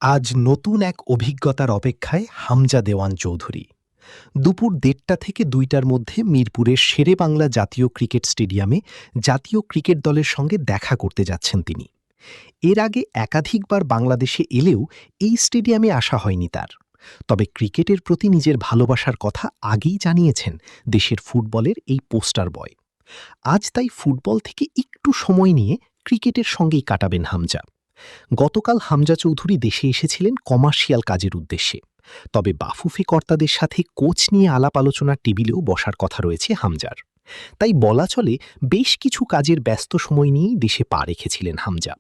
আজ নতুন এক অভিজ্ঞতার অপেক্ষায় হামজা দেওয়ান চৌধুরী। দুপুর ১:৩০ থেকে ২টার মধ্যে মিরপুরের শেরেবাংলা জাতীয় ক্রিকেট স্টেডিয়ামে জাতীয় ক্রিকেট দলের সঙ্গে দেখা করতে যাচ্ছেন তিনি। এর আগে একাধিকবার বাংলাদেশে এলেও এই স্টেডিয়ামে আসা হয়নি তার। তবে ক্রিকেটের প্রতি নিজের ভালোবাসার কথা আগেই জানিয়েছেন দেশের ফুটবলের এই পোস্টার বয়। আজ তাই ফুটবল থেকে একটু সময় নিয়ে ক্রিকেটের সঙ্গেই কাটাবেন হামজা। গতকাল হামজা চৌধুরী দেশে এসেছিলেন কমার্শিয়াল কাজের উদ্দেশ্যে। তবে বাফুফে কর্তাদের সাথে কোচ নিয়ে আলাপ আলোচনার টেবিলেও বসার কথা রয়েছে হামজার। তাই বলা চলে বেশ কিছু কাজের ব্যস্ত সময় নিয়েই দেশে পা রেখেছিলেন হামজা।